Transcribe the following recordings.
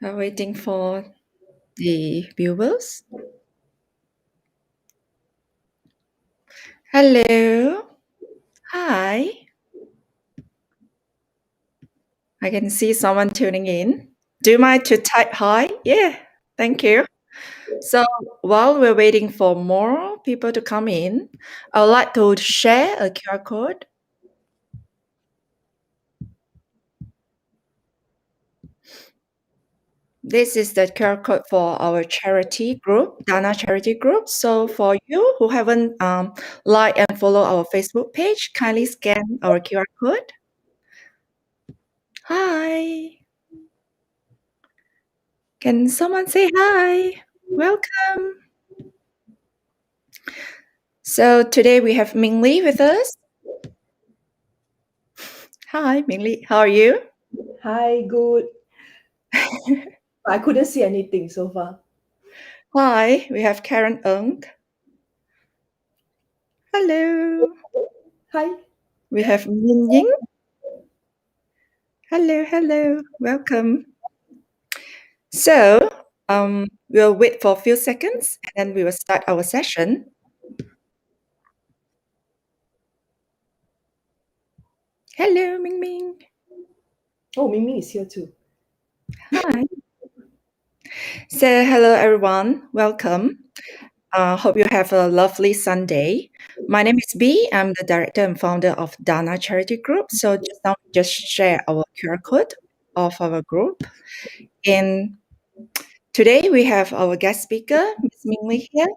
We're waiting for the viewers. Hello. Hi. I can see someone tuning in. Do you mind to type hi? Yeah, thank you. So while we're waiting for more people to come in, I would like to share a QR code. This is the QR code for our charity group, Dana Charity Group. So for you who haven't liked and follow our Facebook page, kindly scan our QR code. Hi. Can someone say hi? Welcome. So today we have Ming Lee with us. Hi, Ming Lee. How are you? Hi, good. I couldn't see anything so far. Hi, we have Karen Ng. Hello. Hi. We have Min Ying. Hello. Welcome. So we'll wait for a few seconds and then we will start our session. Hello, Ming Ming. Oh, Mimi is here too. Hi. So hello, everyone. Welcome. Hope you have a lovely Sunday. My name is B. I'm the director and founder of Dana Charity Group. So just share our QR code of our group. And today we have our guest speaker, Ms. Ming Lee here.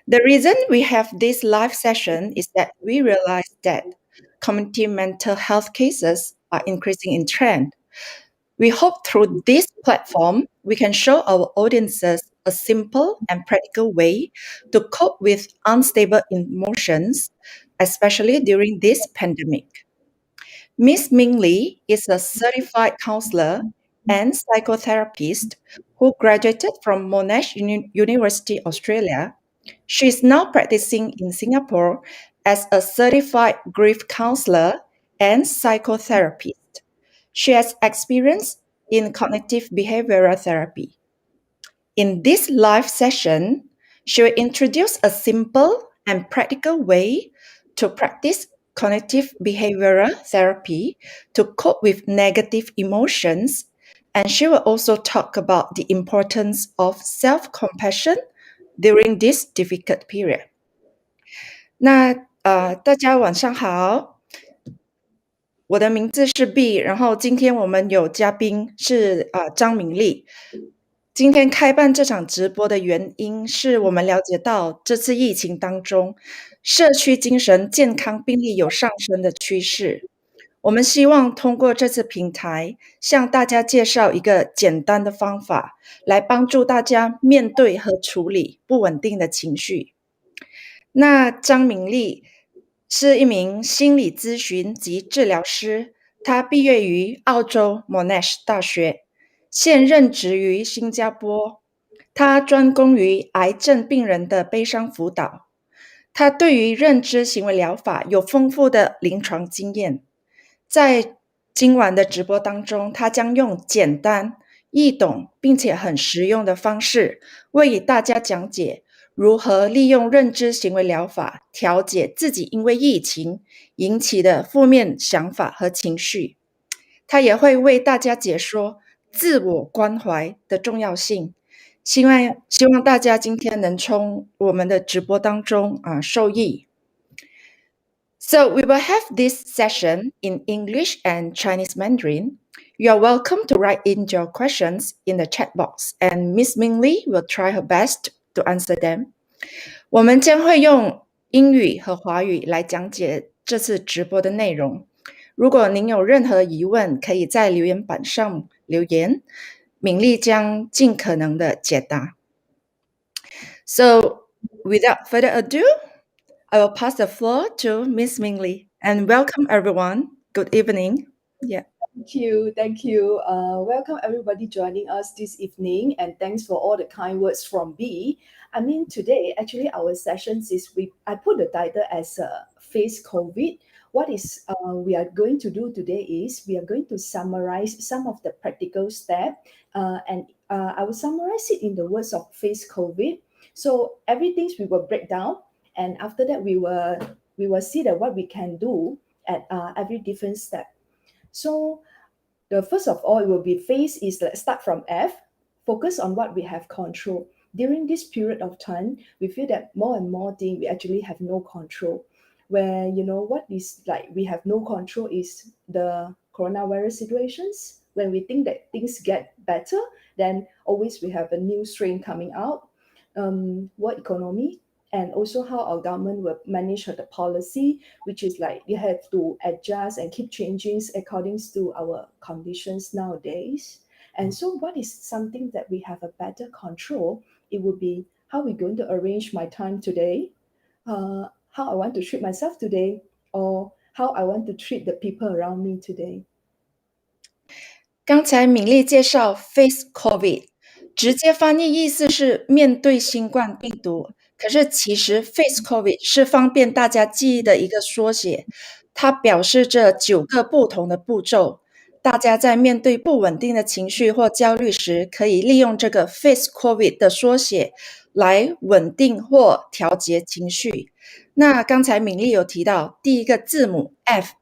The reason we have this live session is that we realize that community mental health cases are increasing in trend. We hope through this platform, we can show our audiences a simple and practical way to cope with unstable emotions, especially during this pandemic. Ms. Ming Lee is a certified counselor and psychotherapist who graduated from Monash University Australia. She is now practicing in Singapore as a certified grief counselor and psychotherapist. She has experience in cognitive behavioral therapy. In this live session, she will introduce a simple and practical way to practice cognitive behavioral therapy to cope with negative emotions. And she will also talk about the importance of self-compassion during this difficult period. 大家晚上好，我的名字是 B， 然后今天我们有嘉宾是张敏丽。今天开办这场直播的原因是我们了解到这次疫情当中，社区精神健康病例有上升的趋势。我们希望通过这次平台向大家介绍一个简单的方法，来帮助大家面对和处理不稳定的情绪。那张敏丽是一名心理咨询及治疗师，她毕业于澳洲 Monash 大学，现任职于新加坡。她专攻于癌症病人的悲伤辅导。她对于认知行为疗法有丰富的临床经验。在今晚的直播当中，她将用简单、易懂并且很实用的方式，为大家讲解如何利用认知行为疗法调节自己因为疫情引起的负面想法和情绪。他也会为大家解说自我关怀的重要性。希望大家今天能从我们的直播当中受益。So we will have this session in English and Chinese Mandarin. You are welcome to write in your questions in the chat box, and Miss Ming Lee will try her best to answer them. 我们将会用英语和华语来讲解这次直播的内容。如果您有任何疑问，可以在留言板上留言，敏丽将尽可能的解答。So, without further ado, I will pass the floor to Miss Ming Lee, and welcome everyone. Good evening. Yeah. Thank you. Welcome everybody joining us this evening, and thanks for all the kind words from B. I mean, today actually our sessions I put the title as F.A.C.E Covid. what is we are going to do today is we are going to summarize some of the practical steps, and I will summarize it in the words of F.A.C.E Covid. So everything we will break down, and after that we will see that what we can do at every different step. So the first of all, it will be F.A.C.E is, let's start from F, focus on what we have control. During this period of time, we feel that more and more things we actually have no control. Where, you know, what is like we have no control is the coronavirus situations. When we think that things get better, then always we have a new strain coming out. World economy, and also how our government will manage the policy, which is like you have to adjust and keep changing according to our conditions nowadays. And so what is something that we have a better control? It would be how we're going to arrange my time today, how I want to treat myself today, or how I want to treat the people around me today. 刚才敏丽介绍 F.A.C.E Covid，直接翻译意思是面对新冠病毒，可是其实 F.A.C.E Covid 是方便大家记忆的一个缩写，它表示着9个不同的步骤。大家在面对不稳定的情绪或焦虑时，可以利用这个 F.A.C.E Covid 的缩写来稳定或调节情绪。那刚才敏丽有提到第一个字母 F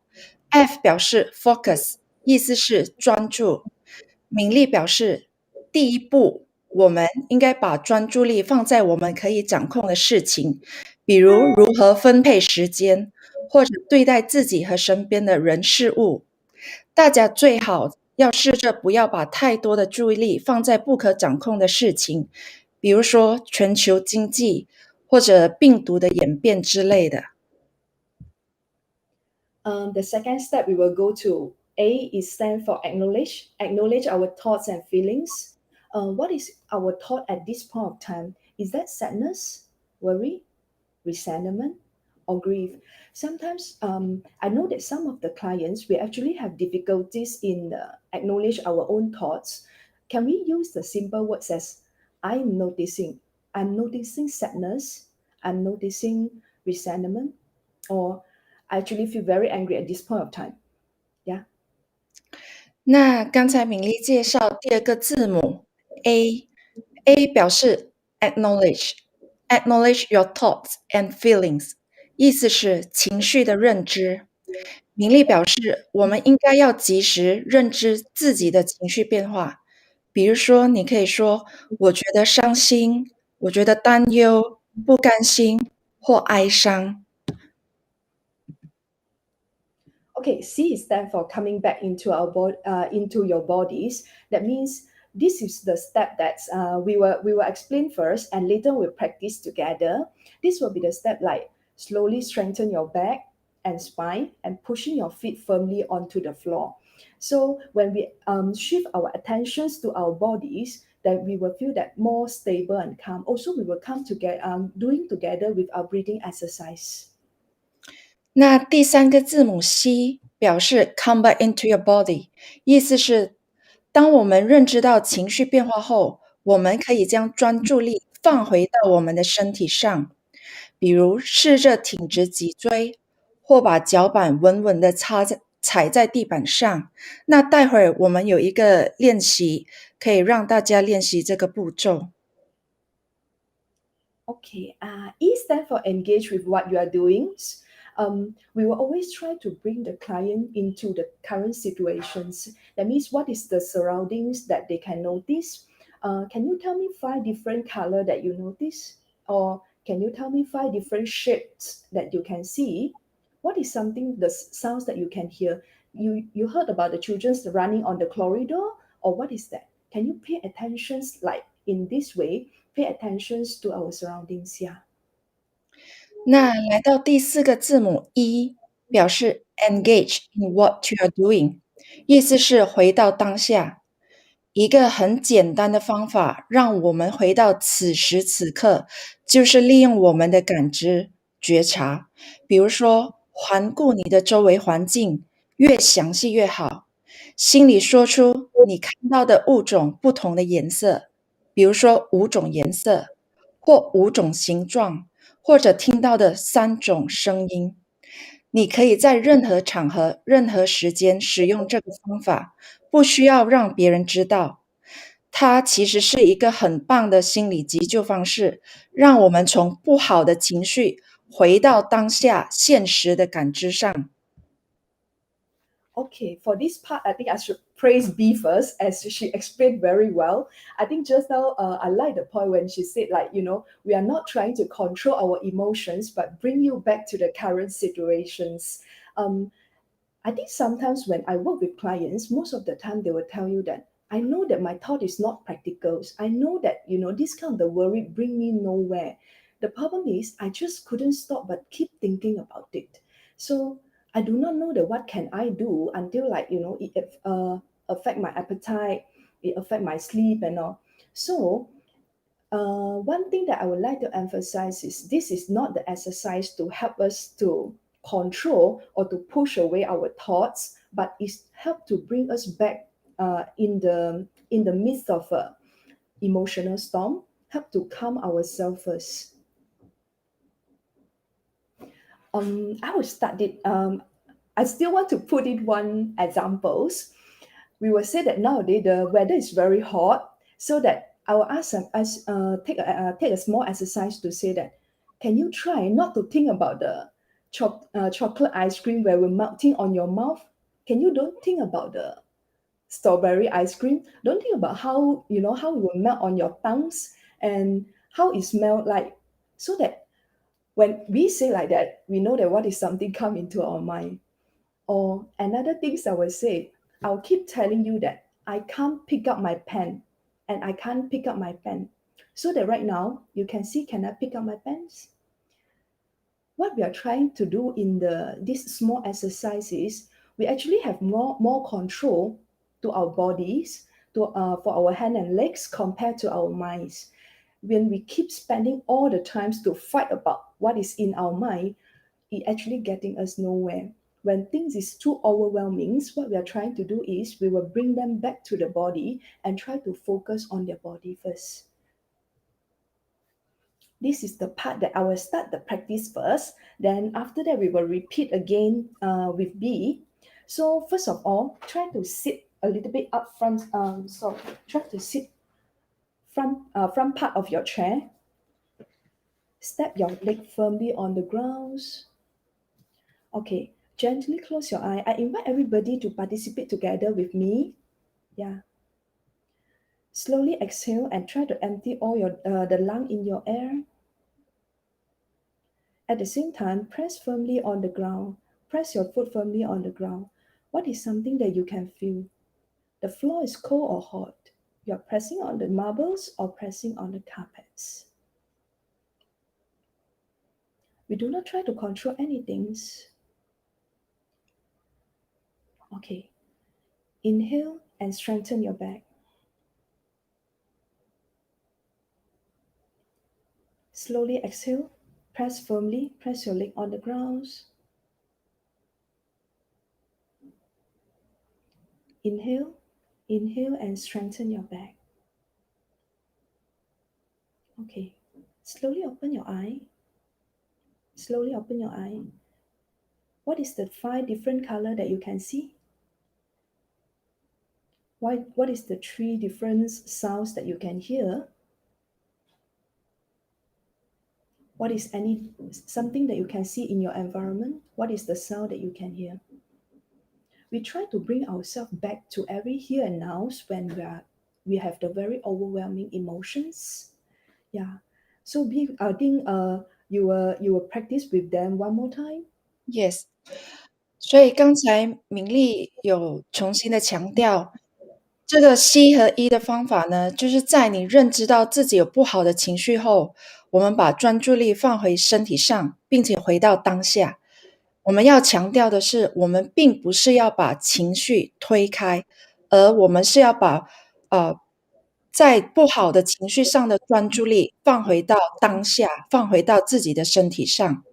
表示 focus，意思是专注。敏丽表示，第一步，我们应该把专注力放在我们可以掌控的事情，比如如何分配时间，或者对待自己和身边的人事物。大家最好要试着不要把太多的注意力放在不可掌控的事情，比如说全球经济或者病毒的演变之类的。The second step we will go to A is stand for acknowledge our thoughts and feelings. What is our thought at this point of time? Is that sadness, worry, resentment, or grief? Sometimes I know that some of the clients we actually have difficulties in acknowledge our own thoughts. Can we use the simple words as I'm noticing sadness, I'm noticing resentment, or I actually feel very angry at this point of time. Yeah. 那刚才敏丽介绍第二个字母 A 表示 acknowledge your thoughts and feelings， 意思是情绪的认知。敏丽表示，我们应该要及时认知自己的情绪变化。比如说，你可以说：“我觉得伤心，我觉得担忧，不甘心或哀伤。” Okay, C stands for coming back into into your bodies. That means this is the step that we will explain first, and later we'll practice together. This will be the step like slowly strengthen your back and spine and pushing your feet firmly onto the floor. So when we shift our attentions to our bodies, then we will feel that more stable and calm. Also, we will come together doing together with our breathing exercise. 那第三个字母 C 表示 come back into your body， 意思是当我们认知到情绪变化后，我们可以将专注力放回到我们的身体上，比如试着挺直脊椎，或把脚板稳稳地踩在地板上。那待会儿我们有一个练习，可以让大家练习这个步骤。Okay, E stands for engage with what you are doing. We will always try to bring the client into the current situations. That means what is the surroundings that they can notice? Can you tell me 5 different color that you notice? Or can you tell me 5 different shapes that you can see? What is something, the sounds that you can hear? You heard about the children running on the corridor, or what is that? Can you pay attention like in this way? Pay attention to our surroundings, yeah. 那来到第4个字母 E， 表示 engage in what you are doing， 意思是回到当下。一个很简单的方法，让我们回到此时此刻，就是利用我们的感知觉察。比如说，环顾你的周围环境，越详细越好。心里说出你看到的物种不同的颜色，比如说5种颜色，或5种形状，或者听到的3种声音。你可以在任何场合、任何时间使用这个方法，不需要让别人知道。它其实是一个很棒的心理急救方式，让我们从不好的情绪回到当下现实的感知上。Okay, for this part, I think I should praise B first, as she explained very well. I think just now, I like the point when she said, like, we are not trying to control our emotions, but bring you back to the current situations. I think sometimes when I work with clients, most of the time they will tell you that I know that my thought is not practical. I know that, this kind of the worry bring me nowhere. The problem is I just couldn't stop but keep thinking about it. So I do not know that what can I do until like, it affect my appetite, it affect my sleep and all. So one thing that I would like to emphasize is this is not the exercise to help us to control or to push away our thoughts, but it's help to bring us back in the midst of a emotional storm, help to calm ourselves first. I will start it. I still want to put in one examples. We will say that nowadays the weather is very hot, so that I will ask us take a small exercise to say that can you try not to think about the chocolate ice cream where we're melting on your mouth? Can you don't think about the strawberry ice cream? Don't think about how how it will melt on your tongues and how it smell like, so that when we say like that, we know that what is something come into our mind. Or another things I will say, I'll keep telling you that I can't pick up my pen and I can't pick up my pen. So that right now you can see, can I pick up my pens? What we are trying to do in this small exercise is we actually have more control to our bodies, for our hand and legs compared to our minds. When we keep spending all the times to fight about what is in our mind, it actually getting us nowhere. When things is too overwhelming, what we are trying to do is we will bring them back to the body and try to focus on their body first. This is the part that I will start the practice first. Then after that, we will repeat again with B. So first of all, try to sit a little bit up front. So try to sit front part of your chair. Step your leg firmly on the ground. Okay, gently close your eye. I invite everybody to participate together with me. Yeah. Slowly exhale and try to empty all the lung in your air. At the same time, press firmly on the ground. Press your foot firmly on the ground. What is something that you can feel? The floor is cold or hot? You're pressing on the marbles or pressing on the carpets. We do not try to control anything. Okay. Inhale and strengthen your back. Slowly exhale. Press firmly. Press your leg on the ground. Inhale. Inhale and strengthen your back. Okay. Slowly open your eye. Slowly open your eye. What is the 5 different color that you can see? What is the 3 different sounds that you can hear? What is something that you can see in your environment? What is the sound that you can hear? We try to bring ourselves back to every here and now when we have the very overwhelming emotions. Yeah. So I think you will practice with them one more time. Yes，所以刚才敏丽有重新的强调，这个 C 和 E 的方法呢，就是在你认知到自己有不好的情绪后，我们把专注力放回身体上，并且回到当下。我们要强调的是，我们并不是要把情绪推开，而我们是要把在不好的情绪上的专注力放回到当下，放回到自己的身体上。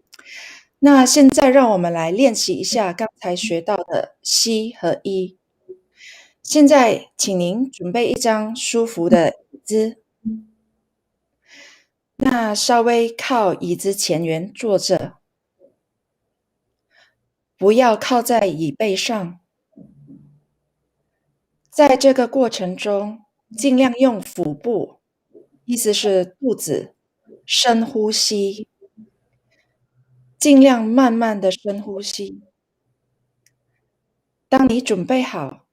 那现在让我们来练习一下刚才学到的 C 和 E。现在请您准备一张舒服的椅子，那稍微靠椅子前缘坐着。不要靠在椅背上。在这个过程中，尽量用腹部，意思是肚子，深呼吸，尽量慢慢的深呼吸。当你准备好，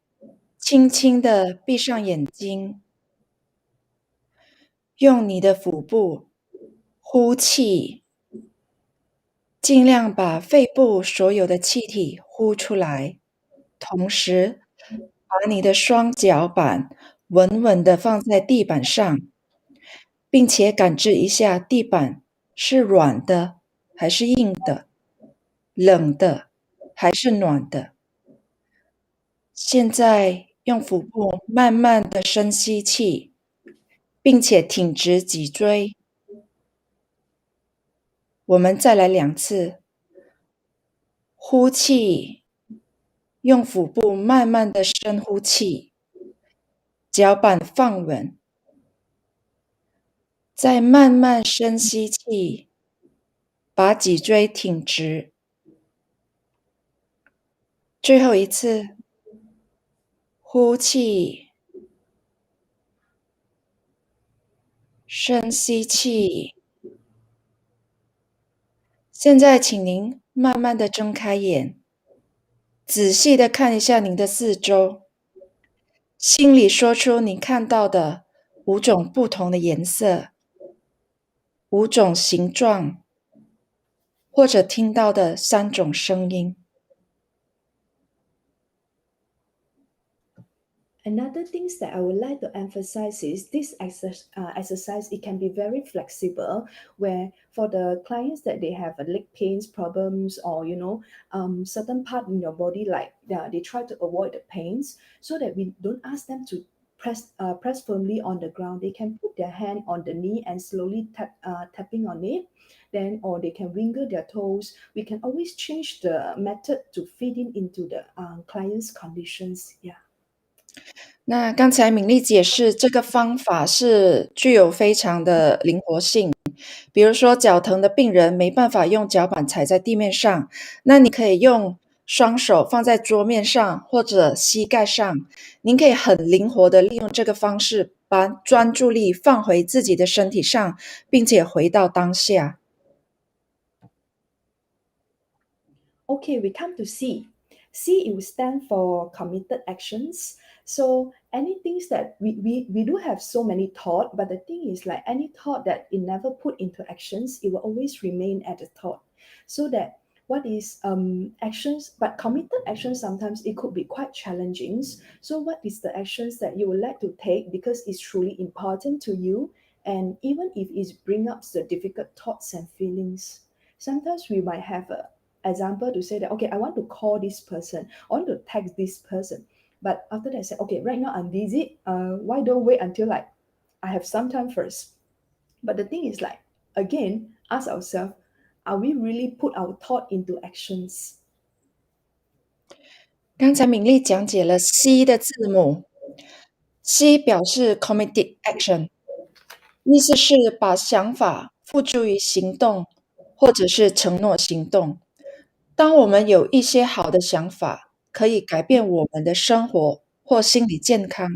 轻轻的闭上眼睛，用你的腹部呼气，尽量把肺部所有的气体呼出来，同时把你的双脚板稳稳地放在地板上，并且感知一下地板是软的还是硬的，冷的还是暖的。现在用腹部慢慢的深吸气，并且挺直脊椎。我们再来2次，呼气，用腹部慢慢的深呼气，脚板放稳，再慢慢深吸气，把脊椎挺直。最后一次，呼气，深吸气。现在请您慢慢的睁开眼，仔细的看一下您的四周，心里说出您看到的5种不同的颜色、5种形状，或者听到的3种声音。Another things that I would like to emphasize is this exercise, it can be very flexible, where for the clients that they have leg pains problems, or certain part in your body, like they try to avoid the pains, so that we don't ask them to press firmly on the ground. They can put their hand on the knee and slowly tapping on it, then, or they can wiggle their toes. We can always change the method to fit in into the client's conditions. Yeah. 那刚才敏丽解释这个方法是具有非常的灵活性，比如说脚疼的病人没办法用脚板踩在地面上，那你可以用双手放在桌面上或者膝盖上，您可以很灵活的利用这个方式，把专注力放回自己的身体上，并且回到当下。Okay, we come to C. C, it will stand for committed actions. So any things that we do have so many thought, but the thing is, like any thought that it never put into actions, it will always remain at the thought. So that what is actions, but committed actions, sometimes it could be quite challenging. So what is the actions that you would like to take because it's truly important to you, and even if it bring up the difficult thoughts and feelings, sometimes we might have a example to say that, okay, I want to call this person, I want to text this person, but after that I say, okay, right now I'm busy, why don't wait until like I have some time first. But the thing is, like, again, ask ourselves, are we really put our thought into actions? 刚才敏丽讲解了 C 的字母，C 表示 committed action，意思是把想法付诸于行动，或者是承诺行动。当我们有一些好的想法，可以改变我们的生活或心理健康，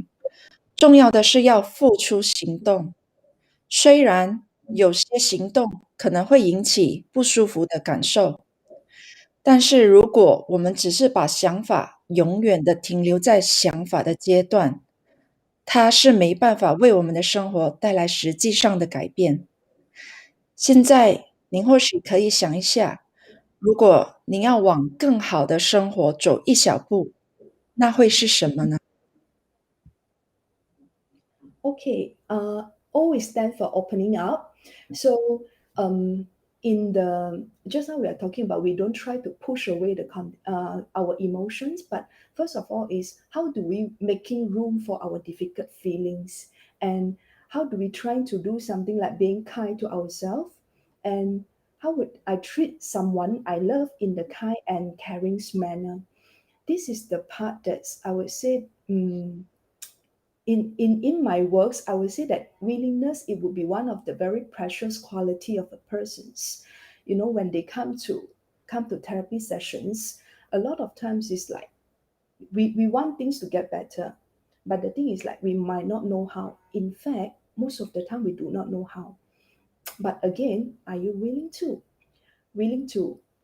重要的是要付出行动。虽然有些行动可能会引起不舒服的感受，但是如果我们只是把想法永远的停留在想法的阶段，它是没办法为我们的生活带来实际上的改变。现在您或许可以想一下，如果您要往更好的生活走一小步，那会是什么呢？ Okay, O is stand for opening up. So in the just now we are talking about, we don't try to push away our emotions, but first of all is how do we making room for our difficult feelings, and how do we try to do something like being kind to ourselves, and how would I treat someone I love in the kind and caring manner. This is the part that I would say, in my works, I would say that willingness, it would be one of the very precious quality of a person's. When they come to therapy sessions, a lot of times it's like we want things to get better, but the thing is like we might not know how. In fact, most of the time we do not know how. But again, are you willing to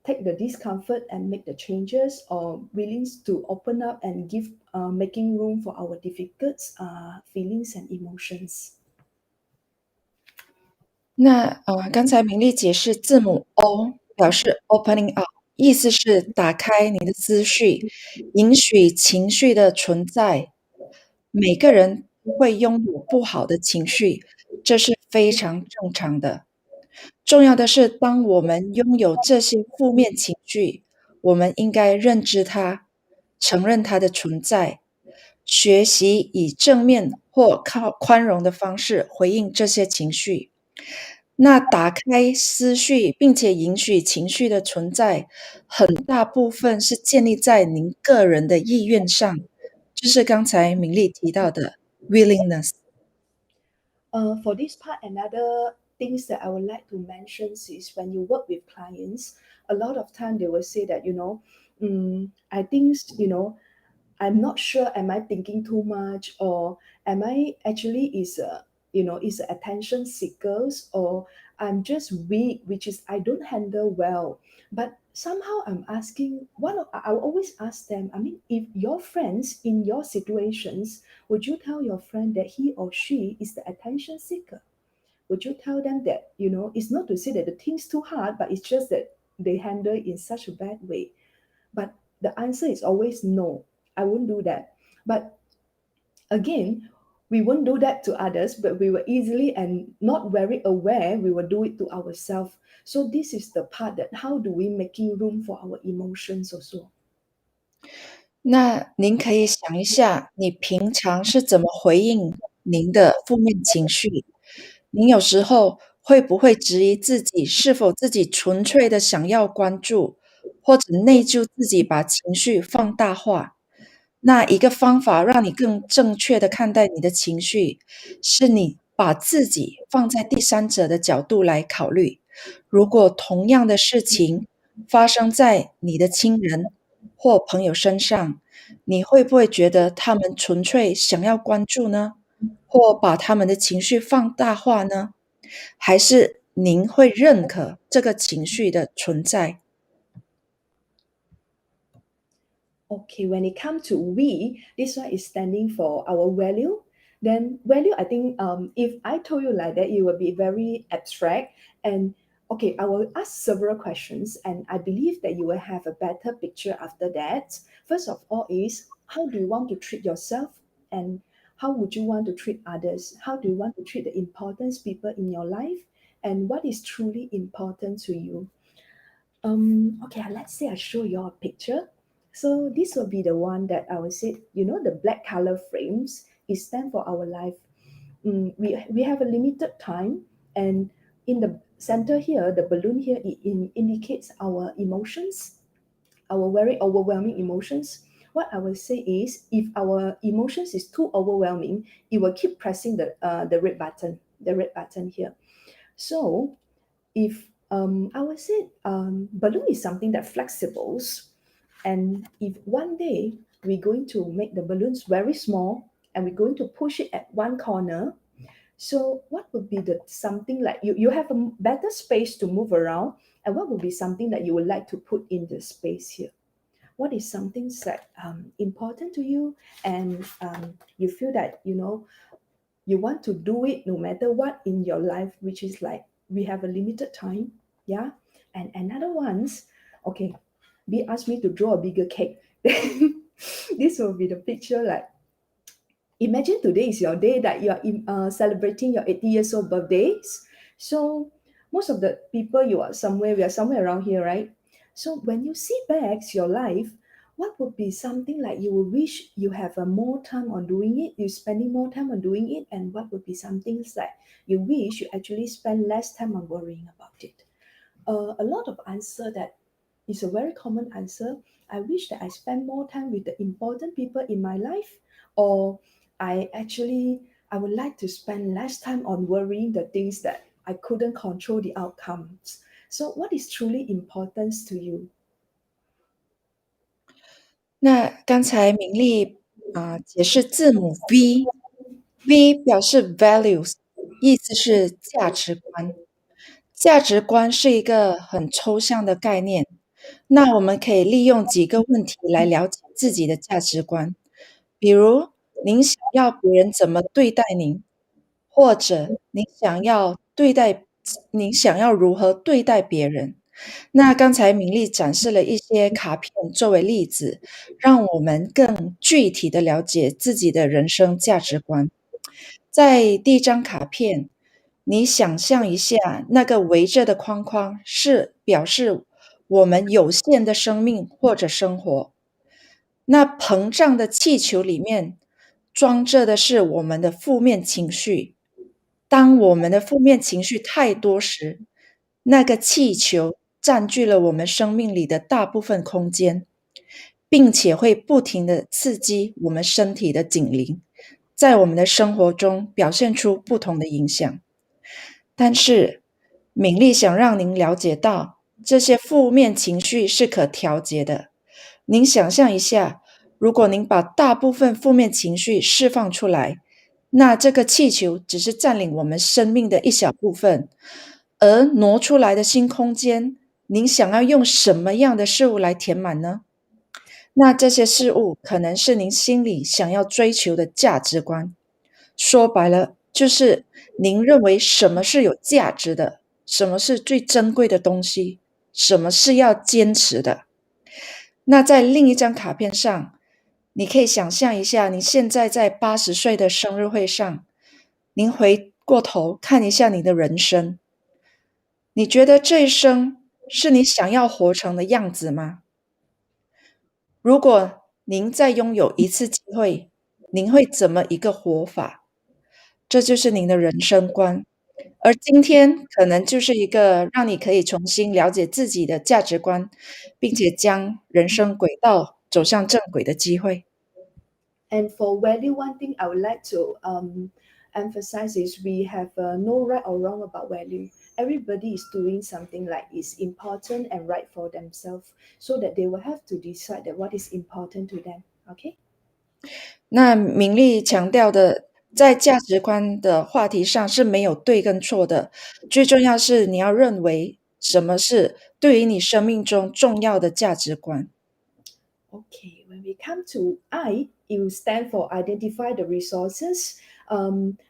take the discomfort and make the changes, or willing to open up and give making room for our difficult feelings and emotions? 那刚才明丽解释字母 O 表示 opening up，意思是打开你的思绪，允许情绪的存在。每个人都会拥有不好的情绪，这是非常正常的。重要的是，当我们拥有这些负面情绪，我们应该认知它，承认它的存在，学习以正面或靠宽容的方式回应这些情绪。那打开思绪，并且允许情绪的存在，很大部分是建立在您个人的意愿上，就是刚才明丽提到的 willingness。For this part, another things that I would like to mention is when you work with clients, a lot of time they will say that, I think, I'm not sure, am I thinking too much, or am I actually is attention seekers, or I'm just weak, which is I don't handle well. But somehow I'm asking I will always ask them, I mean, if your friends in your situations, would you tell your friend that he or she is the attention seeker? Would you tell them that, it's not to say that the thing's too hard, but it's just that they handle it in such a bad way? But the answer is always no, I won't do that. But again, we won't do that to others, but we will easily and not very aware, we will do it to ourselves. So this is the part that how do we making room for our emotions also. 那您可以想一下，你平常是怎么回应您的负面情绪？您有时候会不会质疑自己是否自己纯粹的想要关注，或者内疚自己把情绪放大化？那一个方法让你更正确的看待你的情绪，是你把自己放在第三者的角度来考虑。如果同样的事情发生在你的亲人或朋友身上，你会不会觉得他们纯粹想要关注呢？或把他们的情绪放大化呢？还是您会认可这个情绪的存在？ Okay, when it comes to we, this one is standing for our value. Then value, I think if I told you like that, it will be very abstract. And okay, I will ask several questions, and I believe that you will have a better picture after that. First of all is how do you want to treat yourself, and how would you want to treat others? How do you want to treat the important people in your life? And what is truly important to you? Okay, let's say I show you a picture. So this will be the one that I will say, the black color frames is stand for our life. We have a limited time, and in the center here, the balloon here, indicates our emotions, our very overwhelming emotions. What I will say is, if our emotions is too overwhelming, it will keep pressing the red button here. So if I would say balloon is something that flexibles, and if one day we're going to make the balloons very small and we're going to push it at one corner, so what would be the something like you have a better space to move around, and what would be something that you would like to put in the space here? What is something that important to you, and you feel that you want to do it no matter what in your life, which is like we have a limited time, yeah. And another one's okay, B asked me to draw a bigger cake. This will be the picture like, imagine today is your day that you are celebrating your 80 years old birthdays. So most of the people we are somewhere around here, right? So when you see back your life, what would be something like you would wish you have a more time on doing it, you spending more time on doing it, and what would be some things that you wish you actually spend less time on worrying about it? A lot of answer that is a very common answer. I wish that I spend more time with the important people in my life, or I would like to spend less time on worrying the things that I couldn't control the outcomes. So what is truly important to you? 那刚才明丽解释字母 V 表示 values，意思是价值观。价值观是一个很抽象的概念，那我们可以利用几个问题来了解自己的价值观。比如，您想要别人怎么对待您，或者您想要如何对待别人。那刚才明丽展示了一些卡片作为例子，让我们更具体的了解自己的人生价值观。在第一张卡片，你想象一下，那个围着的框框是表示我们有限的生命或者生活。那膨胀的气球里面装着的是我们的负面情绪。当我们的负面情绪太多时，那个气球占据了我们生命里的大部分空间，并且会不停地刺激我们身体的警铃，在我们的生活中表现出不同的影响。但是，敏丽想让您了解到，这些负面情绪是可调节的。您想象一下，如果您把大部分负面情绪释放出来，那这个气球只是占领我们生命的一小部分，而挪出来的新空间，您想要用什么样的事物来填满呢？那这些事物可能是您心里想要追求的价值观。说白了，就是您认为什么是有价值的，什么是最珍贵的东西，什么是要坚持的。那在另一张卡片上，你可以想象一下，你现在在80岁的生日会上，您回过头看一下你的人生，你觉得这一生是你想要活成的样子吗？如果您再拥有一次机会，您会怎么一个活法？这就是您的人生观。而今天可能就是一个让你可以重新了解自己的价值观，并且将人生轨道走向正轨的机会。And for value, one thing I would like to emphasize is we have no right or wrong about value. Everybody is doing something like is important and right for themselves, so that they will have to decide that what is important to them. Okay. 那明丽强调的，在价值观的话题上是没有对跟错的，最重要是你要认为什么是对于你生命中重要的价值观。Okay, when we come to I, it will stand for identify the resources.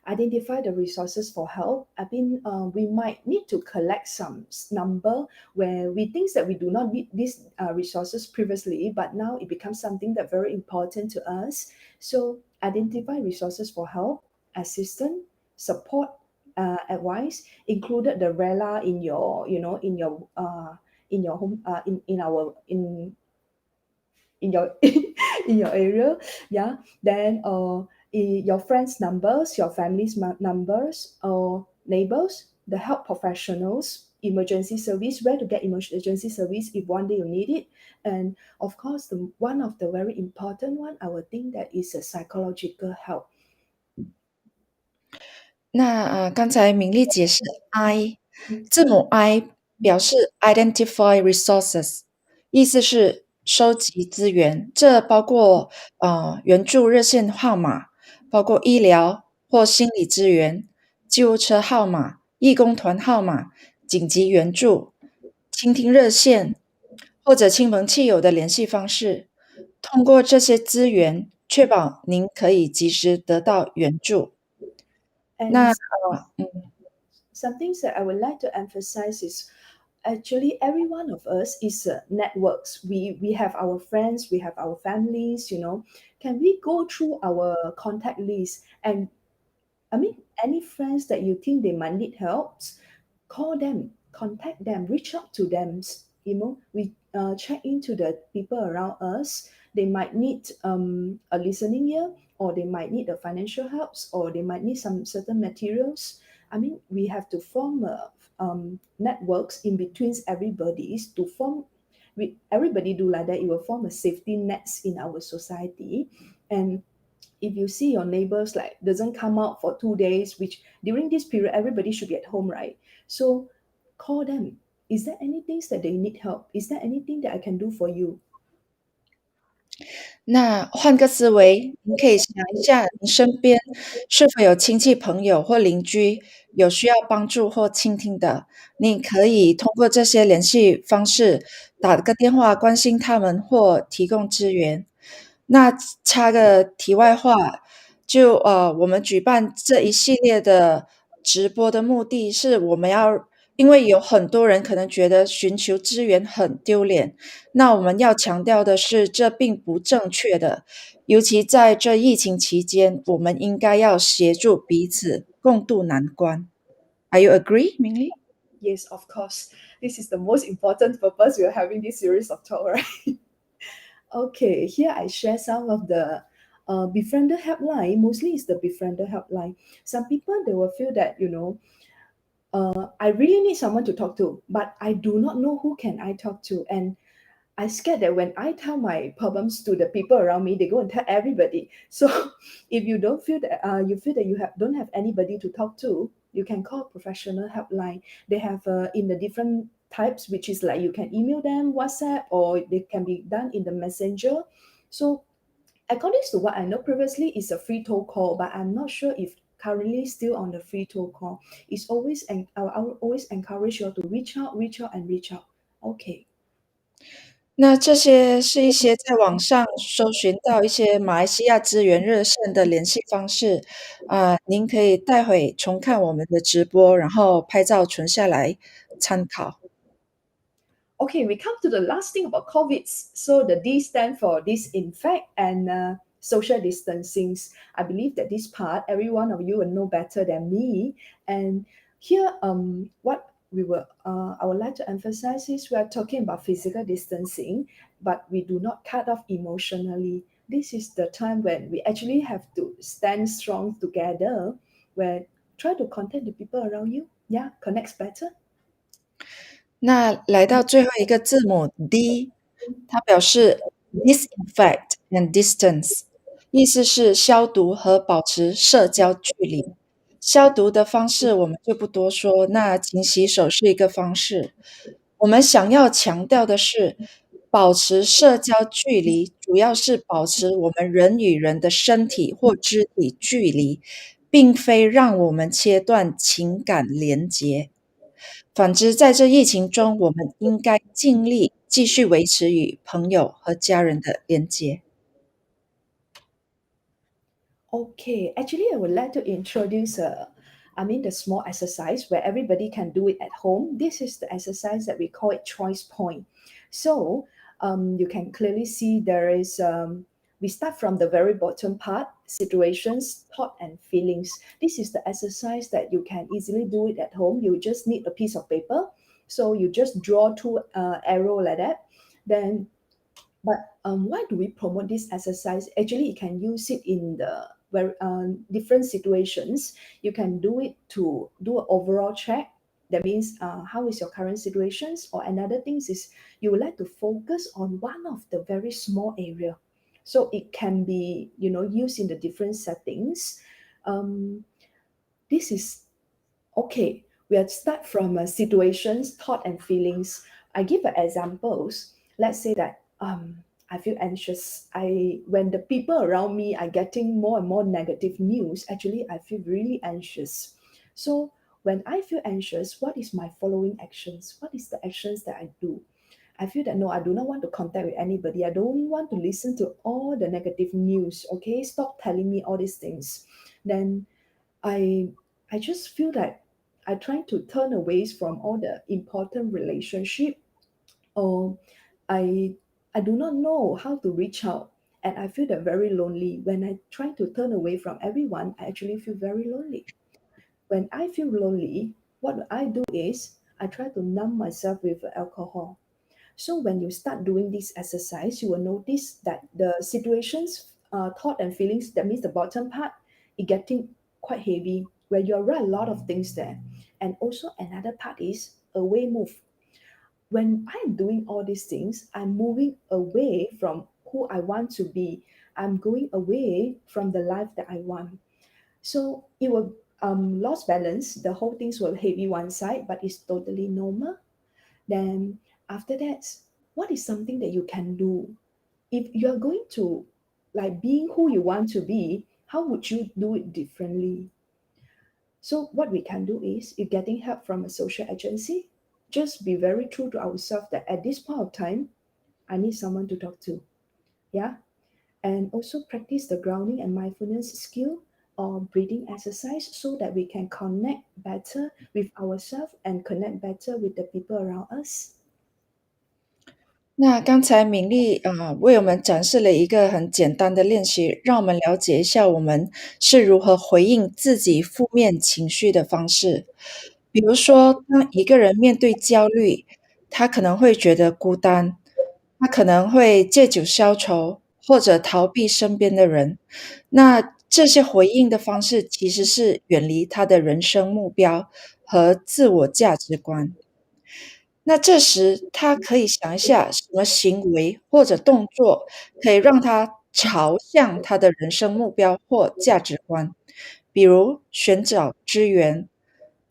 Identify the resources for help. I mean, we might need to collect some number where we think that we do not need these resources previously, but now it becomes something that very important to us. So identify resources for help, assistance, support, advice, included the RELA in your, in your home, in your in your area. Yeah, then your friends numbers, your family's numbers, or neighbors, the help professionals, emergency service, where to get emergency service if one day you need it. And of course, the one of the very important one, I would think that is a psychological help. 那刚才明丽解释 I，字母 I 表示 identify resources，意思是收集资源，这包括援助热线号码，包括医疗或心理资源、救护车号码、义工团号码、紧急援助、倾听热线或者亲朋戚友的联系方式。通过这些资源，确保您可以及时得到援助。And 那some things that I would like to emphasize is actually every one of us is networks. We have our friends, we have our families. Can we go through our contact list? And I mean, any friends that you think they might need help, call them, contact them, reach out to them. We check into the people around us. They might need a listening ear, or they might need the financial helps, or they might need some certain materials. I mean, we have to form networks in between everybody's to form. Everybody do like that. It will form a safety nets in our society. And if you see your neighbors like doesn't come out for 2 days, which during this period everybody should be at home, right? So call them. Is there anything that they need help? Is there anything that I can do for you? 那换个思维，您可以想一下，您身边是否有亲戚朋友或邻居有需要帮助或倾听的，你可以通过这些联系方式打个电话关心他们或提供支援。那插个题外话，我们举办这一系列的直播的目的是我们要因为有很多人可能觉得寻求资源很丢脸，那我们要强调的是，这并不正确的。尤其在这疫情期间，我们应该要协助彼此共度难关。Are you agree, Ming Lee? Yes, of course. This is the most important purpose we are having this series of talk, right? Okay, here I share some of the befriender helpline. Mostly it's the befriender helpline. Some people they will feel that I really need someone to talk to, but I do not know who can I talk to, and I scared that when I tell my problems to the people around me, they go and tell everybody. So if you don't feel that you feel that don't have anybody to talk to, you can call professional helpline. They have in the different types, which is like you can email them, WhatsApp, or they can be done in the messenger. So according to what I know previously, it's a free toll call, but I'm not sure if currently still on the free toll call. It's always and I will always encourage you to reach out, reach out, and reach out. Okay. 那这些是一些在网上搜寻到一些马来西亚资源热线的联系方式，您可以待会重看我们的直播，然后拍照存下来参考。Okay, we come to the last thing about COVID. So the D stand for disinfect and social distancing. I believe that this part, every one of you will know better than me. And here, what I would like to emphasize is we are talking about physical distancing, but we do not cut off emotionally. This is the time when we actually have to stand strong together, where try to contact the people around you. Yeah, connects better. 那来到最后一个字母 D，它表示 disinfect and distance，意思是消毒和保持社交距离。消毒的方式我们就不多说，那勤洗手是一个方式。我们想要强调的是，保持社交距离，主要是保持我们人与人的身体或肢体距离，并非让我们切断情感连结。反之，在这疫情中，我们应该尽力继续维持与朋友和家人的连结。Okay, actually, I would like to introduce the small exercise where everybody can do it at home. This is the exercise that we call it choice point. So you can clearly see we start from the very bottom part, situations, thought, and feelings. This is the exercise that you can easily do it at home. You just need a piece of paper. So you just draw two arrow like that. But why do we promote this exercise? Actually, you can use it in the different situations. You can do it to do an overall check. That means how is your current situations? Or another thing is you would like to focus on one of the very small area. So it can be used in the different settings. This is okay. We'll start from situations, thought, and feelings. I give examples. Let's say that I feel anxious. When the people around me are getting more and more negative news, actually I feel really anxious. So when I feel anxious, what is my following actions? What is the actions that I do? I feel that no, I do not want to contact with anybody. I don't want to listen to all the negative news. Okay, stop telling me all these things. Then I I just feel that I try to turn away from all the important relationship, or I I do not know how to reach out, and I feel that very lonely. When I try to turn away from everyone, I actually feel very lonely. When I feel lonely, what I do is I try to numb myself with alcohol. So when you start doing this exercise, you will notice that the situations, thought and feelings, that means the bottom part, it getting quite heavy, where you write a lot of things there. And also another part is away move. When I'm doing all these things, I'm moving away from who I want to be. I'm going away from the life that I want. So it will lost balance. The whole things will heavy one side, but it's totally normal. Then after that, what is something that you can do? if you're going to like being who you want to be, how would you do it differently? So what we can do is, if getting help from a social agency, just be very true to ourselves that at this point of time, I need someone to talk to. Yeah. And also practice the grounding and mindfulness skill or breathing exercise so that we can connect better with ourselves and connect better with the people around us. 那刚才敏丽为我们展示了一个很简单的练习，让我们了解一下我们是如何回应自己负面情绪的方式。比如说，当一个人面对焦虑，他可能会觉得孤单，他可能会借酒消愁，或者逃避身边的人。那这些回应的方式其实是远离他的人生目标和自我价值观。那这时他可以想一下什么行为或者动作可以让他朝向他的人生目标或价值观，比如寻找支援，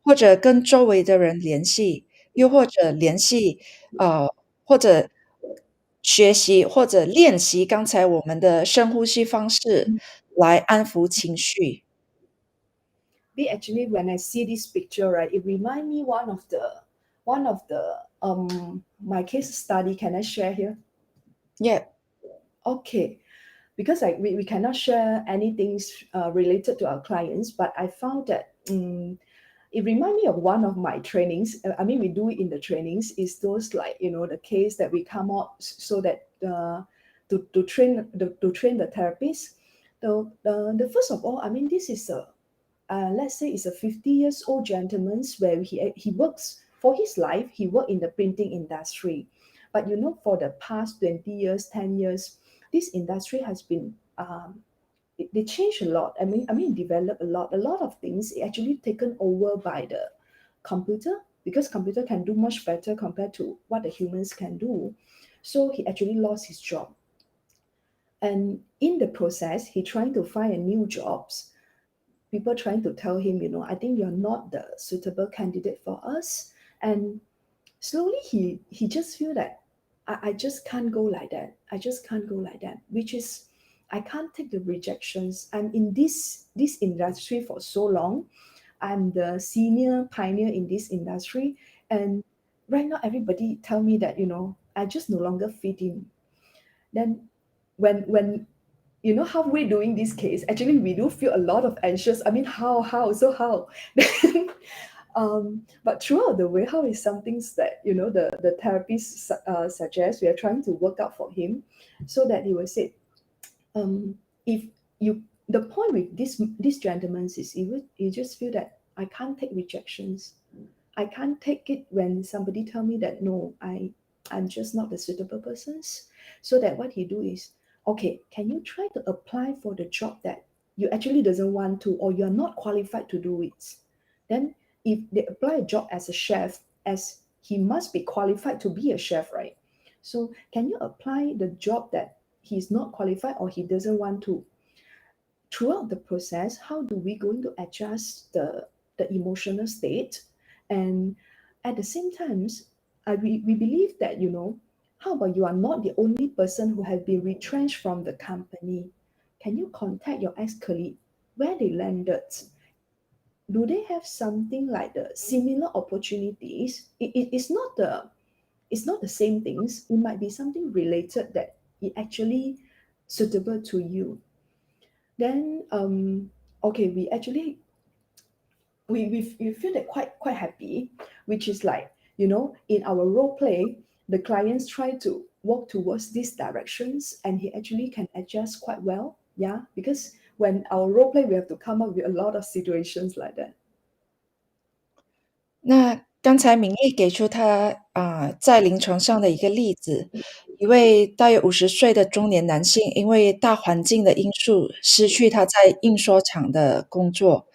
或者跟周围的人联系，又或者或者学习或者练习刚才我们的深呼吸方式来安抚情绪。Actually, when I see this picture, right, it remind me one of the my case study. Can I share here? Yeah. Okay, because we cannot share anything related to our clients, but I found that it reminded me of one of my trainings. I mean, we do it in the trainings. Is those like the case that we come up so that to train the therapist. The first of all, I mean, this is a let's say it's a 50 years old gentleman where he works for his life. He worked in the printing industry, but for the past 20 years, 10 years, this industry has been they changed a lot. I mean, developed a lot of things actually taken over by the computer, because computer can do much better compared to what the humans can do. So he actually lost his job, and in the process, he trying to find a new jobs. People trying to tell him, I think you're not the suitable candidate for us. And slowly he just feel that I just can't go like that. I just can't go like that, which is I can't take the rejections. I'm in this industry for so long. I'm the senior pioneer in this industry. And right now everybody tell me that, I just no longer fit in. Then when halfway doing this case, actually we do feel a lot of anxious. I mean, how? But throughout the way, how is something that the therapist suggests we are trying to work out for him, so that he will say, if you the point with this gentleman is you just feel that I can't take rejections. I can't take it when somebody tell me that no, I'm just not the suitable person. So that what he do is, okay, can you try to apply for the job that you actually doesn't want to, or you're not qualified to do it? Then if they apply a job as a chef, as he must be qualified to be a chef, right? So can you apply the job that he's not qualified or he doesn't want to? Throughout the process, how do we going to adjust the emotional state? And at the same time, we believe that, how about you are not the only person who has been retrenched from the company? Can you contact your ex-colleague where they landed? Do they have something like the similar opportunities? It's not the same things. It might be something related that it actually suitable to you. Then okay, we actually we feel that quite happy, which is like, in our role play, the clients try to walk towards these directions, and he actually can adjust quite well. Yeah, because when our role play, we have to come up with a lot of situations like that. 那刚才敏丽给出她在临床上的一个例子，一位大约50岁的中年男性，因为大环境的因素，失去他在印刷厂的工作。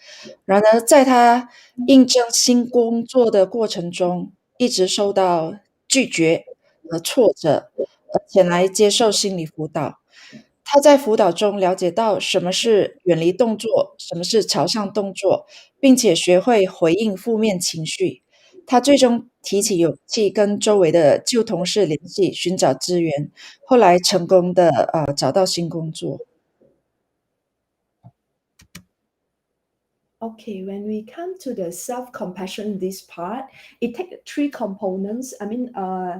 然而在他应征新工作的过程中，一直受到拒绝和挫折，前来接受心理辅导。他在辅导中了解到什么是远离动作，什么是朝向动作，并且学会回应负面情绪。他最终提起勇气跟周围的旧同事联系，寻找资源，后来成功的找到新工作。Okay, when we come to the self-compassion, this part, it takes three components.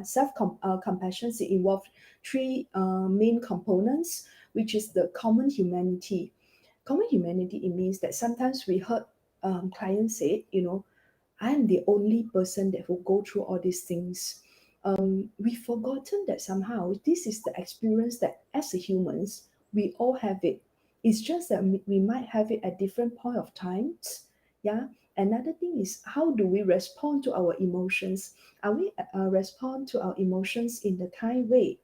Self-compassion involve three main components, which is the common humanity. Common humanity, it means that sometimes we heard clients say, I am the only person that will go through all these things. We've forgotten that somehow this is the experience that as a humans, we all have it. It's just that we might have it at different point of times. Yeah. Another thing is, how do we respond to our emotions? Are we respond to our emotions in the kind way?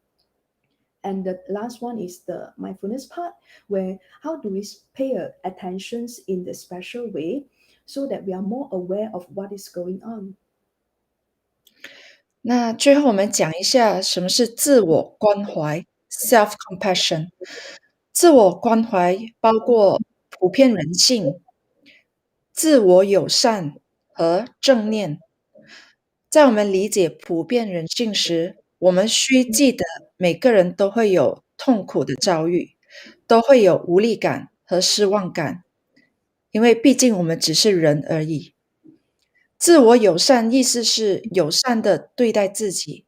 And the last one is the mindfulness part, where how do we pay attention in the special way so that we are more aware of what is going on? 那最后我们讲一下什么是自我关怀 （self-compassion）。自我关怀包括普遍人性、自我友善和正念。在我们理解普遍人性时，我们需记得每个人都会有痛苦的遭遇，都会有无力感和失望感，因为毕竟我们只是人而已。自我友善意思是友善的对待自己，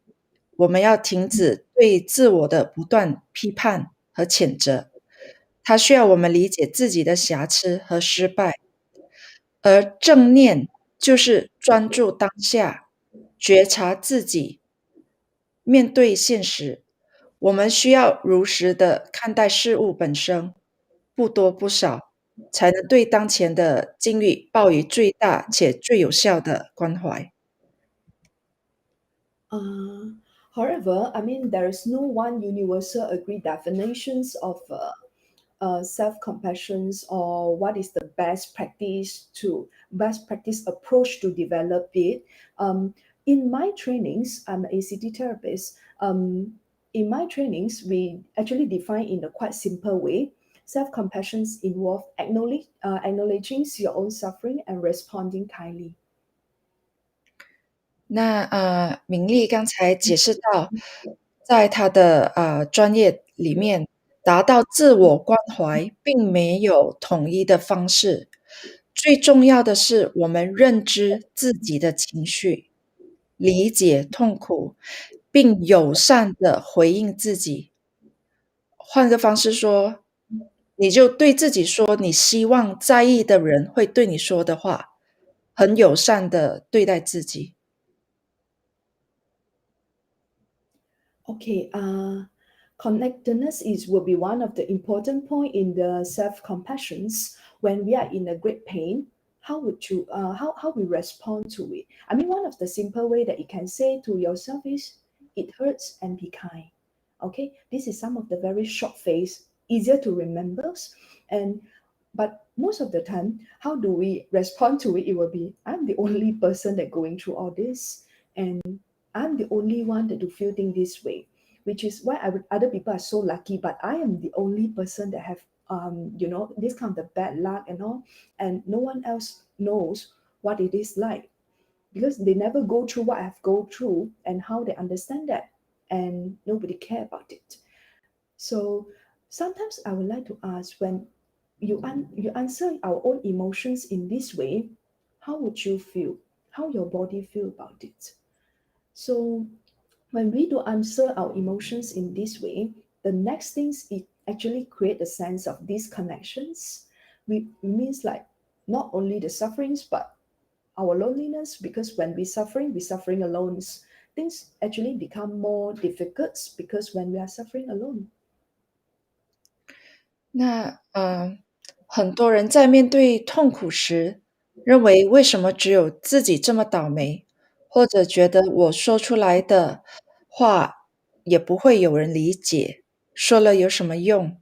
我们要停止对自我的不断批判和谴责，它需要我们理解自己的瑕疵和失败。而正念就是专注当下，觉察自己，面对现实。我们需要如实的看待事物本身，不多不少，才能对当前的境遇抱以最大且最有效的关怀。Uh, However, there is no one universal agreed definitions of self-compassion or what is the best practice approach to develop it. In my trainings, I'm an ACT therapist. In my trainings, we actually define in a quite simple way. Self-compassion involve acknowledging your own suffering and responding kindly. 那明丽刚才解释到，在她的专业里面，达到自我关怀并没有统一的方式，最重要的是我们认知自己的情绪，理解痛苦，并友善的回应自己。换个方式说，你就对自己说你希望在意的人会对你说的话，很友善的对待自己。Okay, connectedness will be one of the important point in the self-compassions. When we are in a great pain, how would you how we respond to it? One of the simple way that you can say to yourself is, it hurts and be kind. Okay, this is some of the very short phrase, easier to remember, and but most of the time, how do we respond to it? It will be, I'm the only person that going through all this, and I'm the only one that do feel things this way, which is why other people are so lucky, but I am the only person that have this kind of the bad luck and all, and no one else knows what it is like because they never go through what I've go through and how they understand that, and nobody care about it. So sometimes I would like to ask, when you answer our own emotions in this way, how would you feel? How your body feel about it? So when we do answer our emotions in this way, the next things it actually create a sense of disconnections. We means like not only the sufferings but our loneliness, because when we're suffering alone. Things actually become more difficult because when we are suffering alone. 那很多人在面对痛苦时，认为为什么只有自己这么倒霉，或者觉得我说出来的话也不会有人理解，说了有什么用？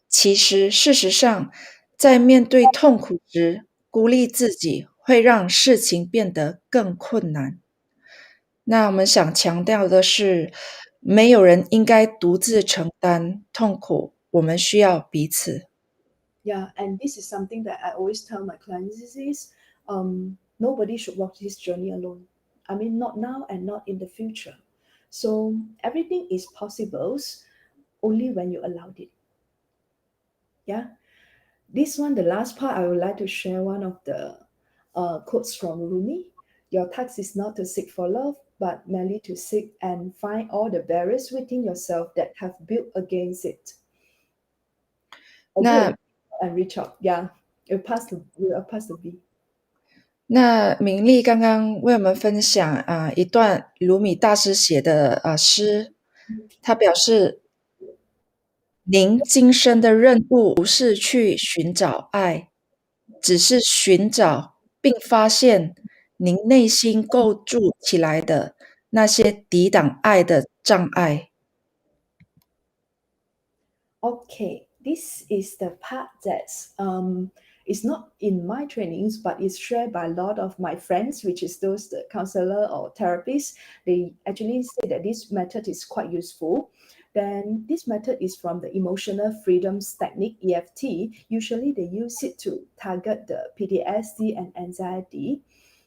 其实，事实上，在面对痛苦时，孤立自己会让事情变得更困难。那我们想强调的是，没有人应该独自承担痛苦，我们需要彼此。Yeah, and this is something that I always tell my clients is nobody should walk this journey alone. I mean, not now and not in the future. So everything is possible only when you allowed it. Yeah. This one, the last part, I would like to share one of the quotes from Rumi. Your task is not to seek for love, but merely to seek and find all the barriers within yourself that have built against it.那 Okay, and reach out. Yeah, we'll pass the B. 那明丽刚刚为我们分享一段鲁米大师写的诗，他表示您今生的任务不是去寻找爱，只是寻找并发现您内心构筑起来的那些抵挡爱的障碍。Okay, this is the part that's it's not in my trainings, but it's shared by a lot of my friends, which is those the counselor or therapists. They actually say that this method is quite useful. Then this method is from the emotional freedoms technique, EFT. Usually they use it to target the PTSD and anxiety.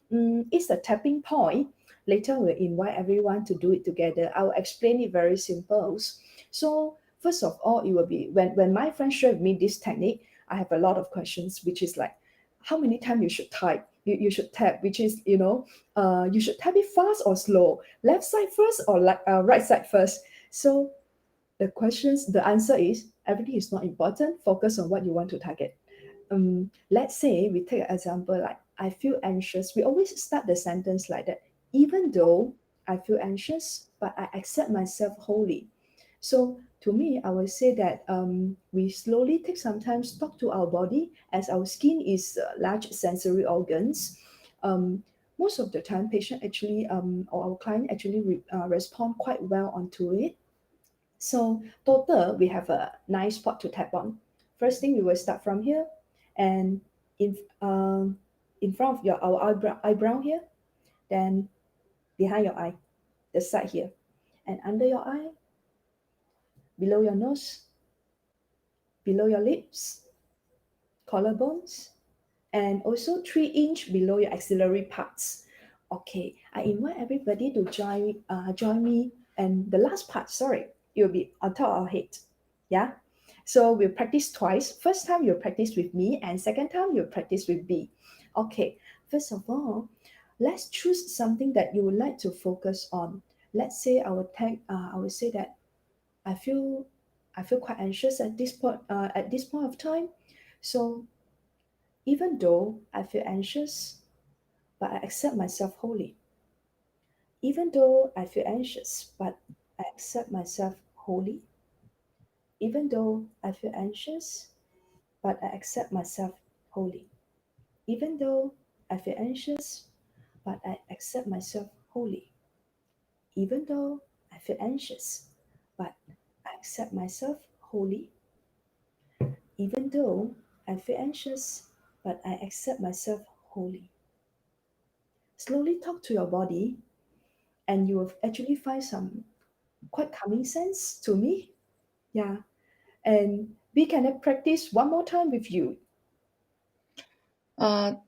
It's a tapping point. Later we'll invite everyone to do it together. I will explain it very simple. So first of all, it will be when my friend shared with me this technique, I have a lot of questions, which is like, how many times you should type? You should tap, which is, you should tap it fast or slow, left side first or right side first. So the answer is everything is not important. Focus on what you want to target. Let's say we take an example like, I feel anxious. We always start the sentence like that. Even though I feel anxious, but I accept myself wholly. So to me, I would say that we slowly take some time to talk to our body, as our skin is large sensory organs. Most of the time, patient actually or our client actually respond quite well onto it. So total, we have a nice spot to tap on. First thing, we will start from here, and in front of our eyebrow here, then behind your eye, the side here, and under your eye, below your nose, below your lips, collarbones, and also 3-inch below your axillary parts. Okay, I invite everybody to join me. And the last part, it will be on top of our head. Yeah. So we'll practice twice. First time you'll practice with me, and second time you'll practice with B. Okay. First of all, let's choose something that you would like to focus on. Let's say I would say that I feel quite anxious at this point of time. So even though I feel anxious, but I accept myself wholly. Even though I feel anxious, but I accept myself wholly. Even though I feel anxious, but I accept myself wholly. Even though I feel anxious, but I accept myself wholly. Even though I feel anxious, but I accept myself wholly. Even though I feel anxious, but I accept myself wholly. Slowly talk to your body, and you will actually find some quite calming sense to me. Yeah. And we can practice one more time with you.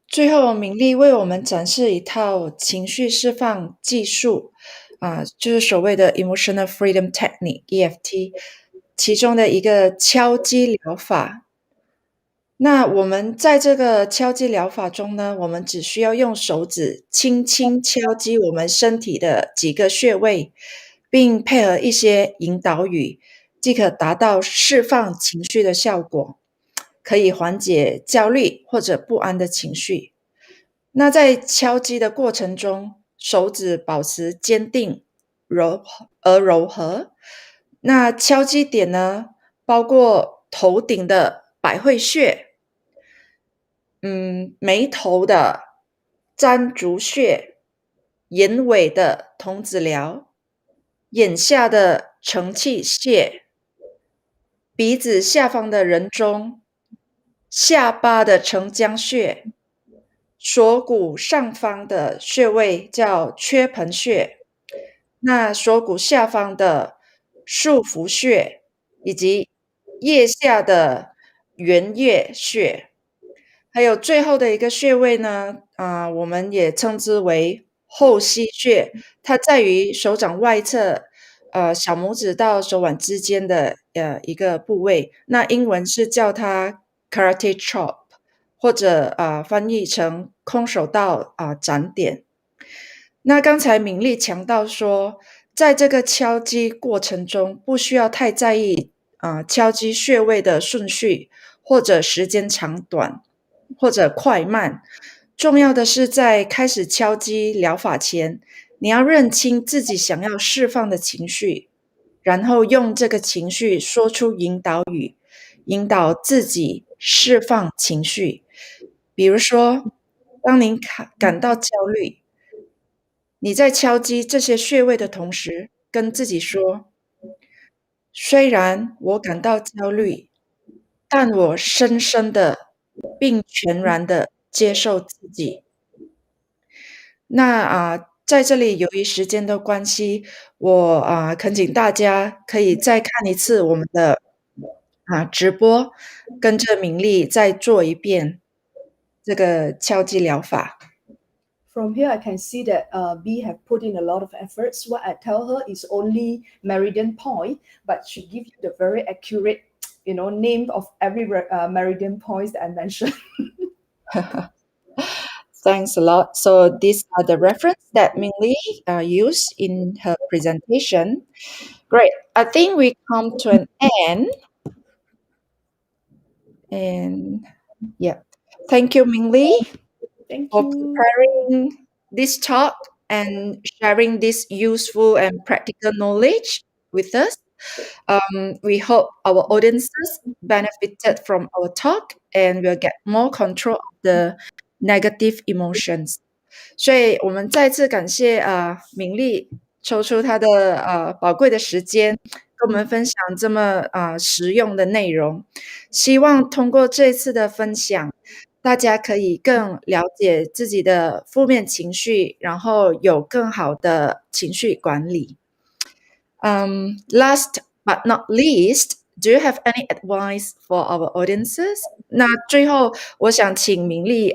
最后敏丽为我们展示一套情绪释放技术就是所谓的 Emotional Freedom Technique EFT 其中的一个敲击疗法。那我们在这个敲击疗法中呢，我们只需要用手指轻轻敲击我们身体的几个穴位，并配合一些引导语，即可达到释放情绪的效果，可以缓解焦虑或者不安的情绪。那在敲击的过程中，手指保持坚定柔和。那敲击点呢，包括头顶的百会穴，眉头的沾竹穴，眼尾的童子髎，眼下的承泣穴，鼻子下方的人中，下巴的承浆穴，锁骨上方的穴位叫缺盆穴，那锁骨下方的束缚穴，以及腋下的圆月穴，还有最后的一个穴位呢，我们也称之为后溪穴，它在于手掌外侧，小拇指到手腕之间的一个部位。那英文是叫它 karate chop，或者翻译成空手道展点。那刚才敏丽强调说，在这个敲击过程中，不需要太在意敲击穴位的顺序，或者时间长短，或者快慢。重要的是在开始敲击疗法前，你要认清自己想要释放的情绪，然后用这个情绪说出引导语，引导自己释放情绪。比如说，当您感到焦虑，你在敲击这些穴位的同时，跟自己说：虽然我感到焦虑，但我深深的并全然的接受自己。那在这里由于时间的关系，我恳请大家可以再看一次我们的直播，跟着敏丽再做一遍这个敲击疗法。From here, I can see that B have put in a lot of efforts. What I tell her is only meridian point, but she gives you the very accurate, name of every meridian points that I mentioned. Thanks a lot. So these are the reference that Ming Lee used in her presentation. Great. I think we come to an end. And yeah, thank you, Ming Lee, Thank for you. preparing this talk and sharing this useful and practical knowledge with us. We hope our audiences benefited from our talk and will get more control of the negative emotions. 所以我们再次感谢敏丽抽出她的宝贵的时间，跟我们分享这么实用的内容。希望通过这次的分享，大家可以更了解自己的负面情绪，然后有更好的情绪管理。Last but not least, do you have any advice for our audiences? 那最后，我想请明丽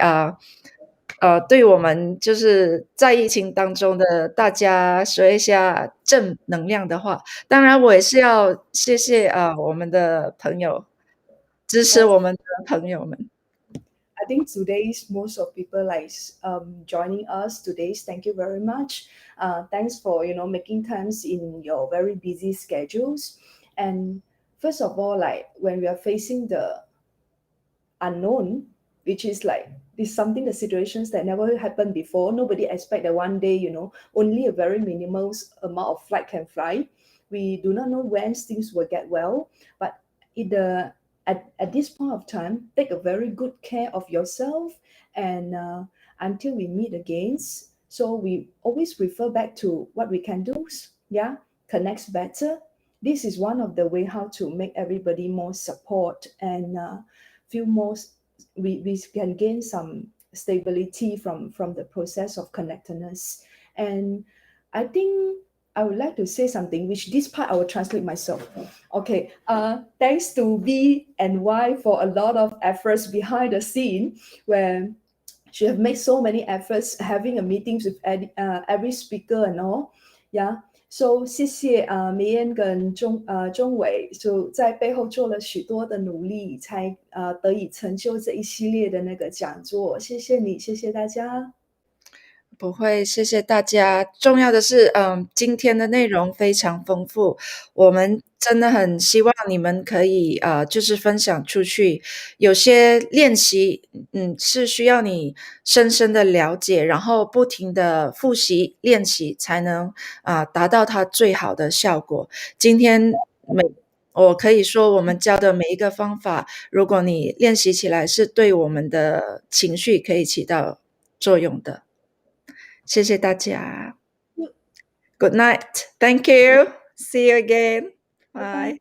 对我们就是在疫情当中的大家说一下正能量的话。当然，我也是要谢谢我们的朋友，支持我们的朋友们。I think today's most of people like joining us today's. Thank you very much. Thanks for making times in your very busy schedules. And first of all, like when we are facing the unknown, which is like this something the situations that never happened before. Nobody expect that one day only a very minimal amount of flight can fly. We do not know when things will get well, but at this point of time, take a very good care of yourself, and until we meet again. So we always refer back to what we can do. Yeah, connects better. This is one of the way how to make everybody more support and feel more. We can gain some stability from the process of connectedness. And I think I would like to say something, which this part I will translate myself. Okay. Thanks to B and Y for a lot of efforts behind the scene, where she have made so many efforts having a meetings with every speaker and all. Yeah. So 谢谢梅燕跟钟伟就在背后做了许多的努力，才得以成就这一系列的那个讲座。谢谢你，谢谢大家。不会，谢谢大家。重要的是，今天的内容非常丰富，我们真的很希望你们可以就是分享出去。有些练习，是需要你深深的了解，然后不停的复习练习，才能达到它最好的效果。今天我可以说，我们教的每一个方法，如果你练习起来，是对我们的情绪可以起到作用的。谢谢大家。Good night. Thank you. See you again. Bye.